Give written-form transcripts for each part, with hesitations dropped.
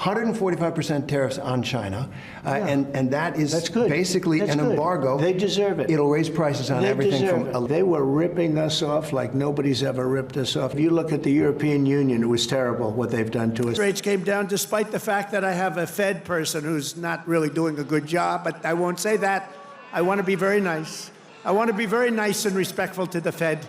145% tariffs on China, and that is basically an embargo. They deserve it. It'll raise prices on everything. They were ripping us off like nobody's ever ripped us off. If you look at the European Union, it was terrible what they've done to us. Rates came down despite the fact that I have a Fed person who's not really doing a good job, but I won't say that. I want to be very nice. I want to be very nice and respectful to the Fed.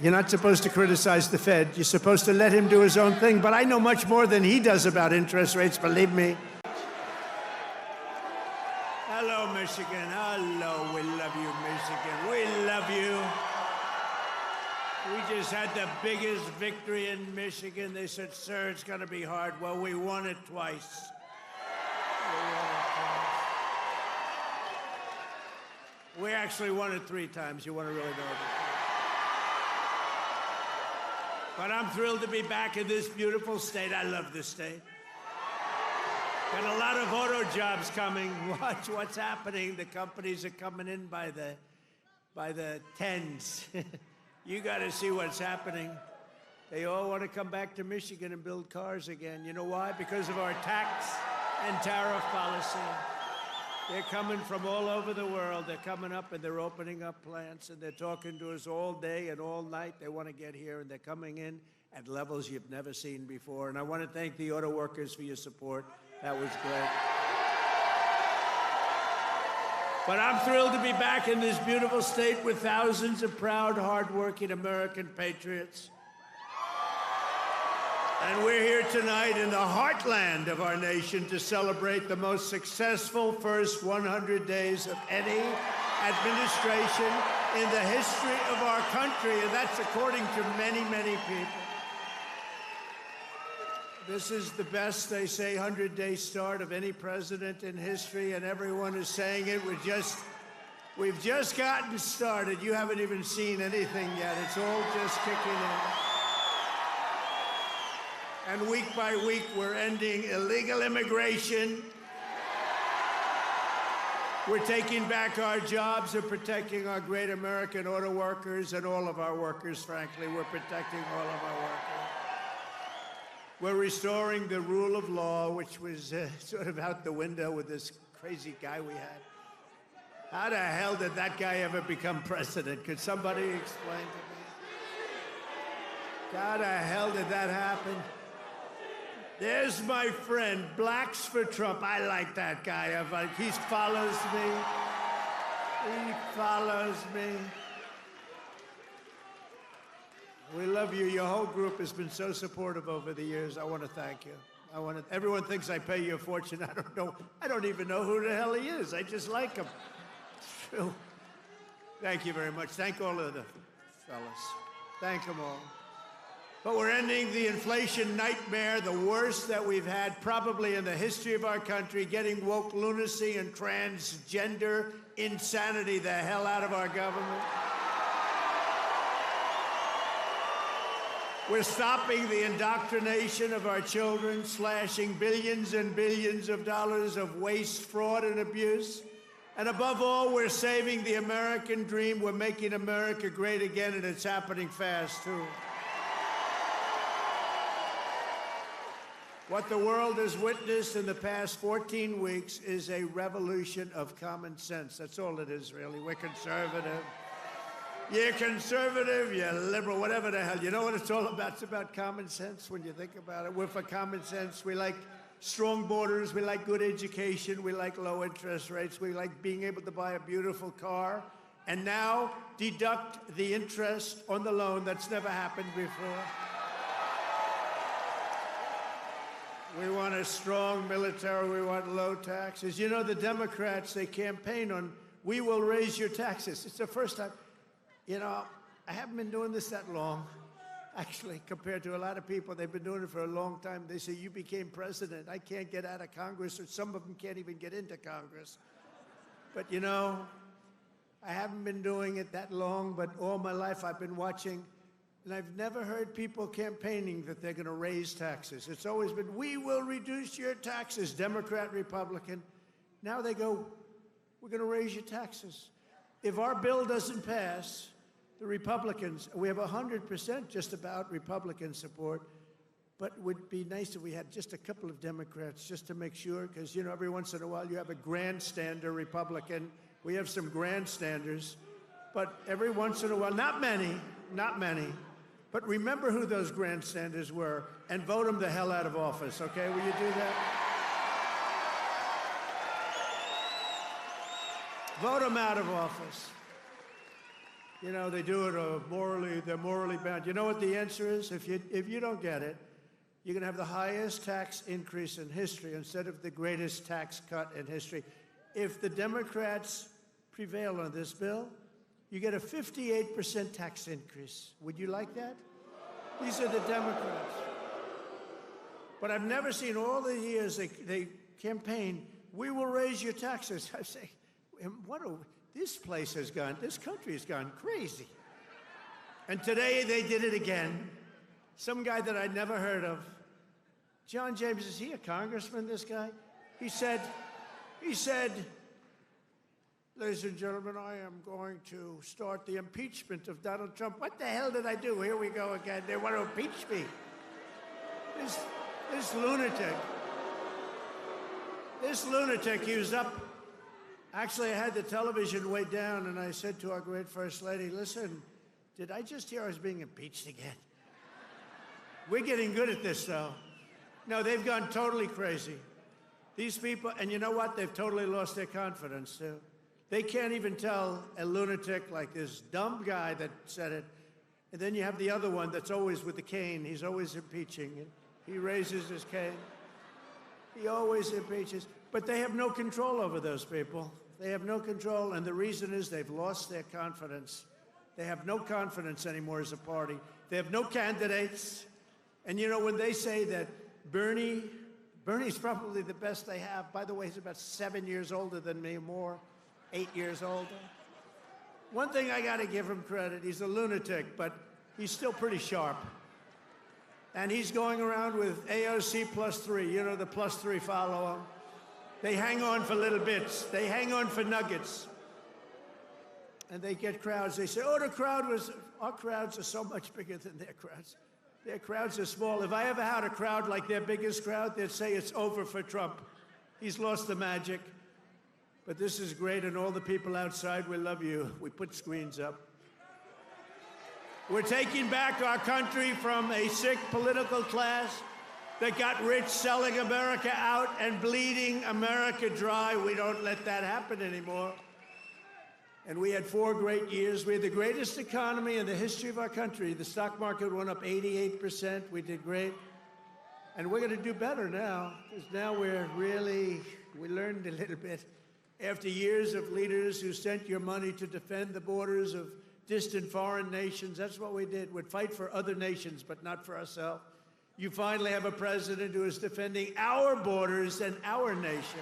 You're not supposed to criticize the Fed. You're supposed to let him do his own thing. But I know much more than he does about interest rates, believe me. Hello, Michigan. Hello. We love you, Michigan. We love you. We just had the biggest victory in Michigan. They said, sir, it's going to be hard. Well, we won it twice. We actually won it 3 times. You want to really know it? But I'm thrilled to be back in this beautiful state. I love this state. Got a lot of auto jobs coming. Watch what's happening. The companies are coming in by the tens. You got to see what's happening. They all want to come back to Michigan and build cars again. You know why? Because of our tax and tariff policy. They're coming from all over the world. They're coming up and they're opening up plants and they're talking to us all day and all night. They want to get here and they're coming in at levels you've never seen before. And I want to thank the auto workers for your support. That was great. But I'm thrilled to be back in this beautiful state with thousands of proud, hardworking American patriots. And we're here tonight in the heartland of our nation to celebrate the most successful first 100 days of any administration in the history of our country, and that's according to many, many people. This is the best, they say, 100-day start of any president in history, and everyone is saying it. We've just gotten started. You haven't even seen anything yet. It's all just kicking in. And week by week, we're ending illegal immigration. We're taking back our jobs and protecting our great American auto workers and all of our workers, frankly. We're protecting all of our workers. We're restoring the rule of law, which was sort of out the window with this crazy guy we had. How the hell did that guy ever become president? Could somebody explain to me? How the hell did that happen? There's my friend, Blacks for Trump. I like that guy. He follows me. He follows me. We love you. Your whole group has been so supportive over the years. I want to thank you. Everyone thinks I pay you a fortune. I don't know. I don't even know who the hell he is. I just like him. It's true. Thank you very much. Thank all of the fellas. Thank them all. But we're ending the inflation nightmare, the worst that we've had probably in the history of our country, getting woke lunacy and transgender insanity the hell out of our government. We're stopping the indoctrination of our children, slashing billions and billions of dollars of waste, fraud, and abuse. And above all, we're saving the American dream. We're making America great again, and it's happening fast, too. What the world has witnessed in the past 14 weeks is a revolution of common sense. That's all it is, really. We're conservative. You're conservative, you're liberal, whatever the hell. You know what it's all about? It's about common sense when you think about it. We're for common sense. We like strong borders. We like good education. We like low interest rates. We like being able to buy a beautiful car. And now deduct the interest on the loan. That's never happened before. We want a strong military. We want low taxes. You know, the Democrats, they campaign on, we will raise your taxes. It's the first time. You know, I haven't been doing this that long, actually, compared to a lot of people. They've been doing it for a long time. They say, you became president. I can't get out of Congress, or some of them can't even get into Congress. But, you know, I haven't been doing it that long, but all my life I've been watching. And I've never heard people campaigning that they're going to raise taxes. It's always been, we will reduce your taxes, Democrat, Republican. Now they go, we're going to raise your taxes. If our bill doesn't pass, the Republicans, we have 100% just about Republican support. But it would be nice if we had just a couple of Democrats just to make sure, because, you know, every once in a while you have a grandstander Republican. We have some grandstanders. But every once in a while, not many, but remember who those grandstanders were and vote them the hell out of office, okay? Will you do that? Vote them out of office. You know, they do it they're morally bound. You know what the answer is? If you don't get it, you're going to have the highest tax increase in history instead of the greatest tax cut in history. If the Democrats prevail on this bill, you get a 58% tax increase. Would you like that? These are the Democrats. But I've never seen all the years they campaign, we will raise your taxes. I say, this country has gone crazy. And today they did it again. Some guy that I'd never heard of. John James, is he a congressman, this guy? He said, ladies and gentlemen, I am going to start the impeachment of Donald Trump. What the hell did I do? Here we go again. They want to impeach me. This lunatic, he was up. Actually, I had the television way down, and I said to our great First Lady, listen, did I just hear I was being impeached again? We're getting good at this, though. No, they've gone totally crazy. These people, and you know what? They've totally lost their confidence, too. They can't even tell a lunatic like this dumb guy that said it. And then you have the other one that's always with the cane. He's always impeaching. And he raises his cane. He always impeaches. But they have no control over those people. They have no control, and the reason is they've lost their confidence. They have no confidence anymore as a party. They have no candidates. And, you know, when they say that Bernie's probably the best they have. By the way, he's about 7 years older than me, more, 8 years older. One thing I got to give him credit, he's a lunatic, but he's still pretty sharp. And he's going around with AOC +3. You know, the +3 follow him. They hang on for little bits. They hang on for nuggets. And they get crowds. They say, our crowds are so much bigger than their crowds. Their crowds are small. If I ever had a crowd like their biggest crowd, they'd say it's over for Trump. He's lost the magic. But this is great, and all the people outside, we love you. We put screens up. We're taking back our country from a sick political class that got rich selling America out and bleeding America dry. We don't let that happen anymore. And we had 4 great years. We had the greatest economy in the history of our country. The stock market went up 88%. We did great. And we're going to do better now, because now we learned a little bit. After years of leaders who sent your money to defend the borders of distant foreign nations, that's what we did. We'd fight for other nations, but not for ourselves. You finally have a president who is defending our borders and our nation.